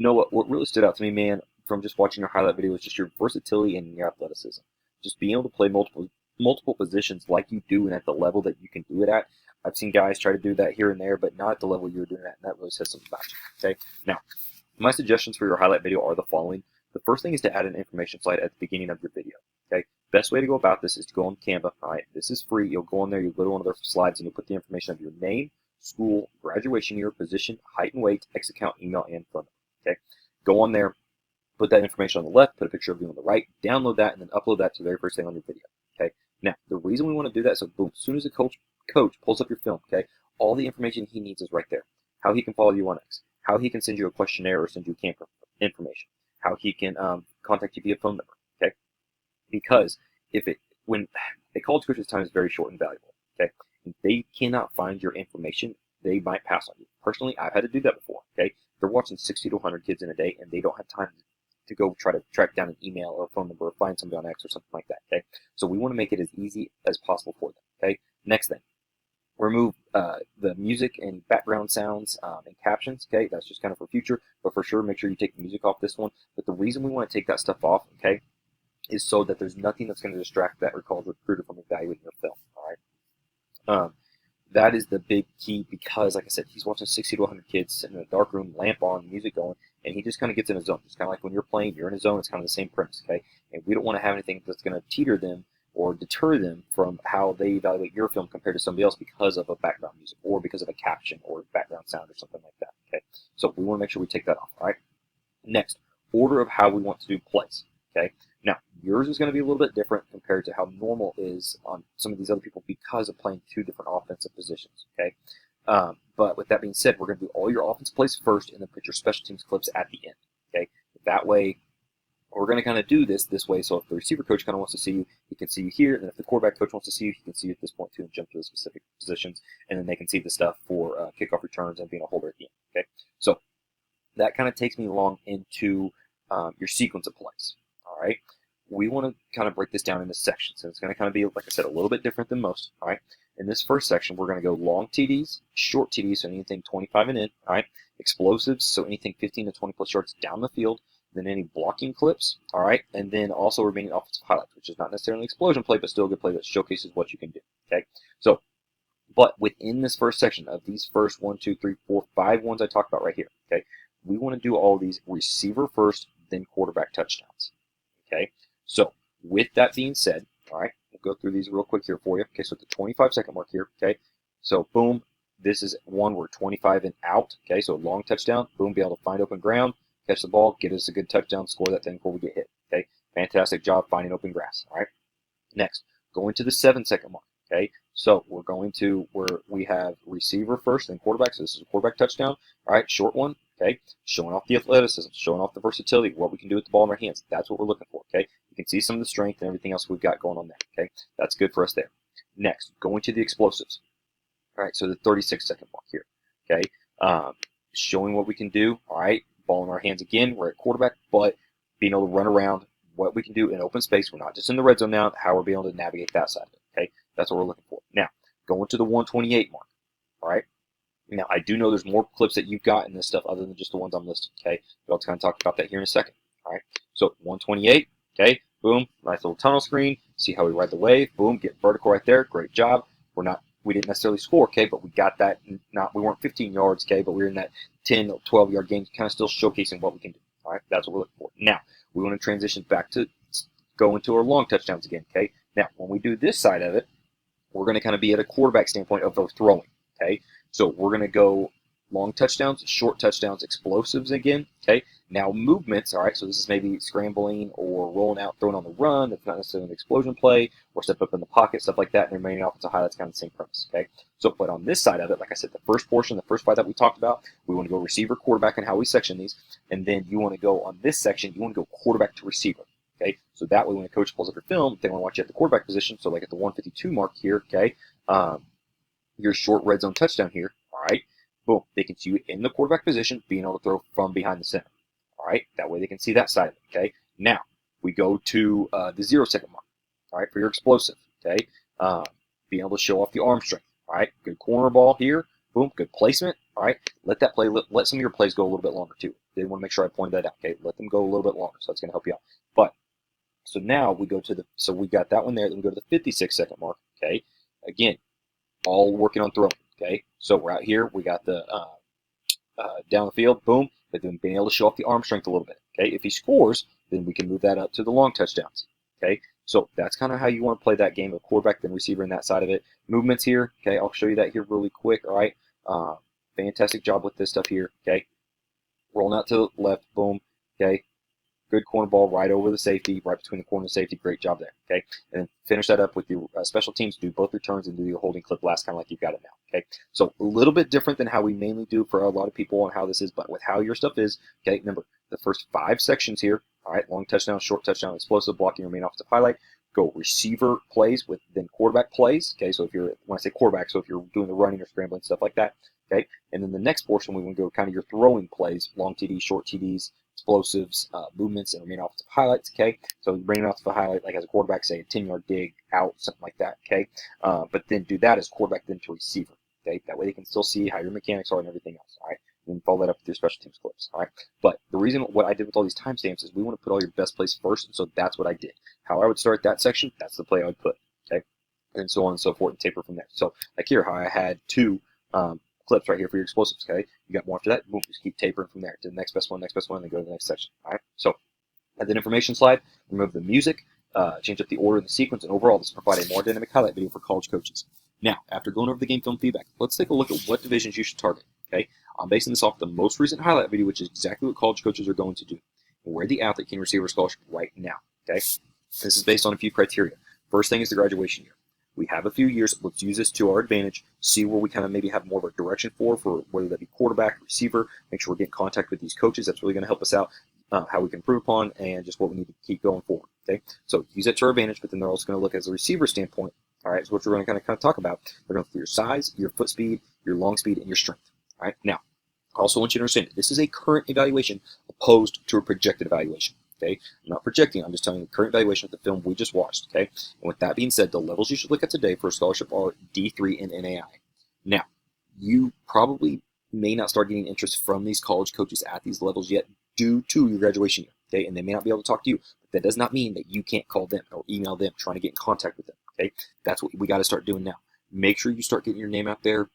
No, what really stood out to me, man, from just watching your highlight video was just your versatility and your athleticism. Just being able to play multiple positions like you do and at the level that you can do it at. I've seen guys try to do that here and there, but not at the level you're doing it at, and that really says something about you. Okay. Now, my suggestions for your highlight video are the following. The first thing is to add an information slide at the beginning of your video. Okay. Best way to go about this is to go on Canva. All right. This is free. You'll go on there, you'll go to one of their slides, and you'll put the information of your name, school, graduation year, position, height and weight, X account, email, and phone number. Okay. Go on there, put that information on the left, put a picture of you on the right, download that, and then upload that to the very first thing on your video. Okay. Now, the reason we want to do that is so boom, as soon as the coach pulls up your film, okay, all the information he needs is right there. How he can follow you on X, how he can send you a questionnaire or send you camp information, how he can contact you via phone number. Okay. Because when a college coach's time is very short and valuable. Okay. If they cannot find your information, they might pass on you. Personally, I've had to do that before. Okay. They're watching 60 to 100 kids in a day, and they don't have time to go try to track down an email or a phone number or find somebody on X or something like that. Okay. So we want to make it as easy as possible for them. Okay. Next thing, remove the music and background sounds and captions. Okay. That's just kind of for future, but for sure, make sure you take the music off this one. But the reason we want to take that stuff off, okay, is so that there's nothing that's going to distract that college recruiter from evaluating your film. All right. That is the big key because, like I said, he's watching 60 to 100 kids sitting in a dark room, lamp on, music going, and he just kind of gets in a zone. It's kind of like when you're playing, you're in a zone. It's kind of the same premise, okay? And we don't want to have anything that's going to teeter them or deter them from how they evaluate your film compared to somebody else because of a background music or because of a caption or background sound or something like that, okay? So we want to make sure we take that off, all right? Next, order of how we want to do plays, okay? Now, yours is going to be a little bit different compared to how normal is on some of these other people because of playing two different offensive positions, okay? But with that being said, we're going to do all your offensive plays first and then put your special teams clips at the end, okay? That way, we're going to kind of do this way, so if the receiver coach kind of wants to see you, he can see you here, and if the quarterback coach wants to see you, he can see you at this point too and jump to the specific positions, and then they can see the stuff for kickoff returns and being a holder at the end, okay? So that kind of takes me along into your sequence of plays. All right, we want to kind of break this down into sections, and it's going to kind of be, like I said, a little bit different than most. All right, in this first section, we're going to go long TDs, short TDs, so anything 25 and in. All right, explosives, so anything 15 to 20 plus yards down the field. Then any blocking clips. All right, and then also remaining offensive highlights, which is not necessarily an explosion play, but still a good play that showcases what you can do. Okay, so. But within this first section of these first 1, 2, 3, 4, 5 ones I talked about right here, okay, we want to do all these receiver first, then quarterback touchdowns. Okay, so with that being said, all right, we'll go through these real quick here for you. Okay, so at the 25-second mark here, okay, so boom, this is one where 25 and out. Okay, so long touchdown, boom, be able to find open ground, catch the ball, get us a good touchdown, score that thing before we get hit. Okay, fantastic job finding open grass. All right, next, going to the 7-second mark. Okay, so we're going to where we have receiver first, then quarterback. So this is a quarterback touchdown. All right, short one. Okay, showing off the athleticism, showing off the versatility, what we can do with the ball in our hands. That's what we're looking for. Okay, you can see some of the strength and everything else we've got going on there. Okay, that's good for us there. Next, going to the explosives. All right, so the 36-second mark here. Okay, showing what we can do. All right, ball in our hands again. We're at quarterback, but being able to run around, what we can do in open space. We're not just in the red zone now. How we're being able to navigate that side of it. Okay, that's what we're looking for. Now, going to the 128 mark. All right. Now, I do know there's more clips that you've got in this stuff other than just the ones I'm listing. Okay, but I'll kind of talk about that here in a second. All right. So 128. Okay. Boom. Nice little tunnel screen. See how we ride the wave. Boom. Get vertical right there. Great job. We didn't necessarily score, okay, but we got that. We weren't 15 yards, okay, but we were in that 10 or 12 yard game, kind of still showcasing what we can do. All right, that's what we're looking for. Now, we want to transition back to go into our long touchdowns again, okay. Now, when we do this side of it, we're going to kind of be at a quarterback standpoint of both throwing, okay. So we're going to go long touchdowns, short touchdowns, explosives again, okay. Now movements, all right, so this is maybe scrambling or rolling out, throwing on the run. That's not necessarily an explosion play, or step up in the pocket, stuff like that, and remaining offensive highlights, kind of the same premise, okay? So, but on this side of it, like I said, the first portion, the first five that we talked about, we want to go receiver, quarterback, and how we section these, and then you want to go on this section, you want to go quarterback to receiver, okay? So that way when a coach pulls up your film, they want to watch you at the quarterback position, so like at the 152 mark here, okay, your short red zone touchdown here, all right, boom, they can see you in the quarterback position, being able to throw from behind the center. All right, that way they can see that side of it, okay? Now, we go to the 0-second mark, all right, for your explosive, okay? Being able to show off the arm strength, all right? Good corner ball here, boom, good placement, all right? Let that play, let some of your plays go a little bit longer too. did want to make sure I pointed that out. Okay, let them go a little bit longer, so that's going to help you out. But so now we go to the, so we got that one there. Then we go to the 56-second mark. Okay, again, all working on throwing. Okay, so we're out here. We got the down the field, boom, but then being able to show off the arm strength a little bit. Okay, if he scores, then we can move that up to the long touchdowns. Okay, so that's kind of how you want to play that game of quarterback then receiver in that side of it. Movements here. Okay, I'll show you that here really quick. All right, fantastic job with this stuff here. Okay, rolling out to the left, boom. Okay, good corner ball right over the safety, right between the corner and safety. Great job there. Okay, and then finish that up with your special teams. Do both returns and do your holding clip last, kind of like you've got it now. Okay, so a little bit different than how we mainly do for a lot of people on how this is, but with how your stuff is. Okay, remember the first 5 sections here. All right, long touchdown, short touchdown, explosive, blocking your main offensive highlight. Go receiver plays with then quarterback plays. Okay, so if you're, when I say quarterback, so if you're doing the running or scrambling stuff like that. Okay, and then the next portion we want to go kind of your throwing plays, long TDs, short TDs, explosives, movements, and main offensive highlights. Okay, so you bring an offensive highlight like as a quarterback, say a 10-yard dig out, something like that. Okay, but then do that as quarterback then to receiver. Okay, that way they can still see how your mechanics are and everything else. All right, and then follow that up with your special teams clips. All right, but the reason what I did with all these timestamps is we want to put all your best plays first, and so that's what I did. How I would start that section, that's the play I would put. Okay, and so on and so forth, and taper from there. So like here, how I had 2 clips right here for your explosives. Okay, you got more after that, boom, just keep tapering from there to the next best one, and then go to the next section. All right, so at the information slide, remove the music, change up the order and the sequence, and overall this provide a more dynamic highlight video for college coaches. Now, after going over the game film feedback, let's take a look at what divisions you should target. Okay, I'm basing this off the most recent highlight video, which is exactly what college coaches are going to do, and where the athlete can receive a scholarship right now. Okay, this is based on a few criteria. First thing is the graduation year. We have a few years. Let's use this to our advantage. See where we kind of maybe have more of a direction for whether that be quarterback, receiver. Make sure we're getting contact with these coaches. That's really going to help us out. How we can improve upon, and just what we need to keep going forward. Okay, so use that to our advantage. But then they're also going to look as a receiver standpoint. All right, so what we're going to kind of talk about. They're going to look at your size, your foot speed, your long speed, and your strength. All right, now I also want you to understand that this is a current evaluation opposed to a projected evaluation. Okay, I'm not projecting, I'm just telling you the current evaluation of the film we just watched. Okay, and with that being said, the levels you should look at today for a scholarship are D3 and NAI. Now, you probably may not start getting interest from these college coaches at these levels yet due to your graduation year. Okay, and they may not be able to talk to you, but that does not mean that you can't call them or email them trying to get in contact with them. Okay, that's what we got to start doing now. Make sure you start getting your name out there.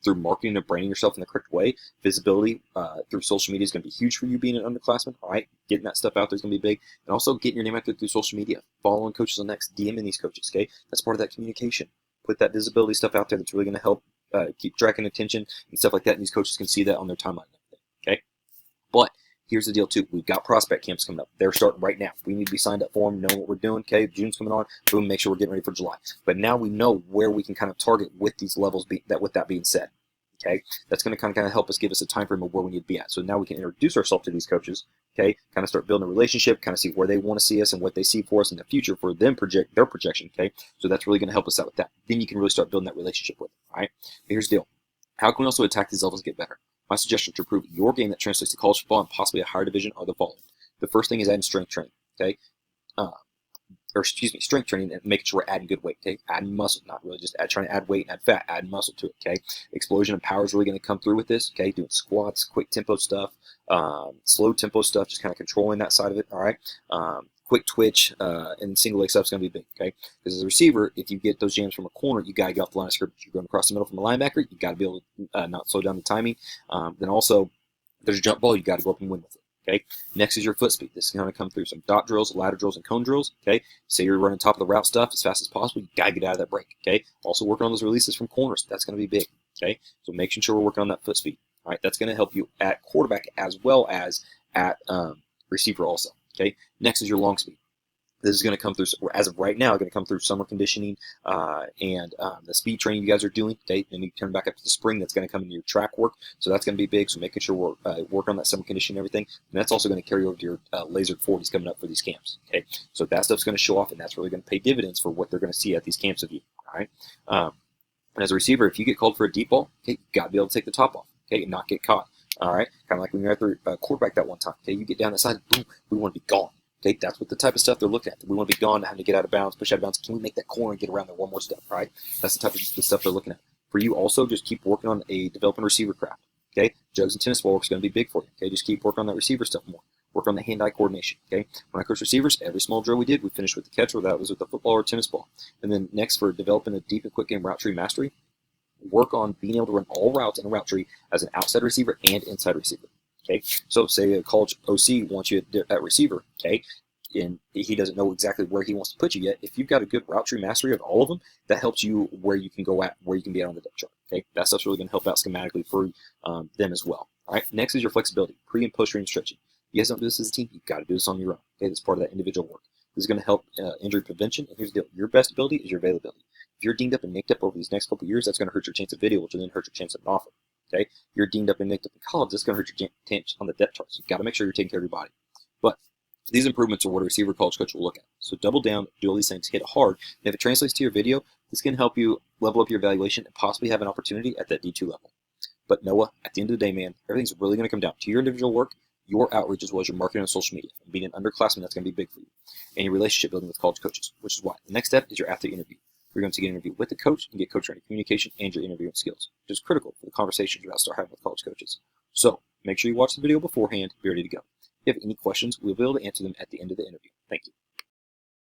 Through marketing and branding yourself in the correct way. Visibility through social media is going to be huge for you being an underclassman. All right, getting that stuff out there is going to be big, and also getting your name out there through social media, following coaches on X, DMing these coaches. Okay, that's part of that communication. Put that visibility stuff out there. That's really going to help keep tracking attention and stuff like that. And these coaches can see that on their timeline. Okay, but here's the deal too. We've got prospect camps coming up. They're starting right now. We need to be signed up for them, know what we're doing. Okay, June's coming on. Boom, make sure we're getting ready for July. But now we know where we can kind of target with these levels. With that being said, okay, that's going to kind of help us give us a time frame of where we need to be at. So now we can introduce ourselves to these coaches. Okay, kind of start building a relationship, kind of see where they want to see us and what they see for us in the future for them project their projection. Okay, so that's really going to help us out with that. Then you can really start building that relationship with them. All right, here's the deal. How can we also attack these levels and get better? My suggestion to improve your game that translates to college football and possibly a higher division are the following. The first thing is adding strength training, okay? Strength training and making sure we're adding good weight, okay? Adding muscle, not really just trying to add weight and add fat, adding muscle to it, okay? Explosion of power is really going to come through with this, okay? Doing squats, quick tempo stuff, slow tempo stuff, just kind of controlling that side of it, all right? Quick twitch and single leg stuff is going to be big, okay? Because as a receiver, if you get those jams from a corner, you got to get off the line of scrimmage. You're going across the middle from a linebacker, you got to be able to not slow down the timing. Then also, if there's a jump ball, you got to go up and win with it, okay? Next is your foot speed. This is going to come through some dot drills, ladder drills, and cone drills, okay? Say you're running top of the route stuff as fast as possible, you got to get out of that break, okay? Also working on those releases from corners. That's going to be big, okay? So making sure we're working on that foot speed, all right? That's going to help you at quarterback as well as at receiver also, okay? Next is your long speed. This is going to come through, as of right now, going to come through summer conditioning and the speed training you guys are doing. Okay, then you turn back up to the spring. That's going to come into your track work, so that's going to be big. So making sure we're working on that summer conditioning and everything, and that's also going to carry over to your laser 40s coming up for these camps. Okay, so that stuff's going to show off, and that's really going to pay dividends for what they're going to see at these camps of you. All right, and as a receiver, if you get called for a deep ball, okay, you got to be able to take the top off, okay, and not get caught. All right, kind of like when you're at the quarterback that one time. Okay, you get down the side, boom, we want to be gone. Okay, that's what the type of stuff they're looking at. We want to be gone, having to get out of bounds, push out of bounds. Can we make that corner and get around there one more step, right? That's the type of stuff they're looking at. For you also, just keep working on developing receiver craft. Okay, jugs and tennis ball work is going to be big for you. Okay, just keep working on that receiver stuff more. Work on the hand-eye coordination. Okay, when I coach receivers, every small drill we did, we finished with the catch, whether that was with the football or tennis ball. And then next, for developing a deep and quick game route tree mastery, work on being able to run all routes in a route tree as an outside receiver and inside receiver. Okay, so say a college OC wants you at receiver. Okay, and he doesn't know exactly where he wants to put you yet. If you've got a good route tree mastery of all of them, that helps you where you can go at, where you can be at on the depth chart. Okay, that stuff's really going to help out schematically for them as well. All right, next is your flexibility, pre and post range stretching. You guys don't do this as a team. You've got to do this on your own. Okay, that's part of that individual work. This is going to help injury prevention. And here's the deal: your best ability is your availability. If you're dinged up and nicked up over these next couple of years, that's going to hurt your chance of video, which will then hurt your chance of an offer. Okay, you're dinged up and nicked up in college, that's going to hurt your chance on the depth chart. So you've got to make sure you're taking care of your body. But these improvements are what a receiver college coach will look at. So double down, do all these things, hit it hard. And if it translates to your video, this can help you level up your evaluation and possibly have an opportunity at that D2 level. But Noah, at the end of the day, man, everything's really going to come down to your individual work, your outreach, as well as your marketing on social media. And being an underclassman, that's going to be big for you. And your relationship building with college coaches, which is why the next step is your athlete interview. You're going to get an interview with the coach and get coach-ready communication and your interviewing skills, which is critical for the conversations you're about to start having with college coaches. So make sure you watch the video beforehand, be ready to go. If you have any questions, we'll be able to answer them at the end of the interview. Thank you.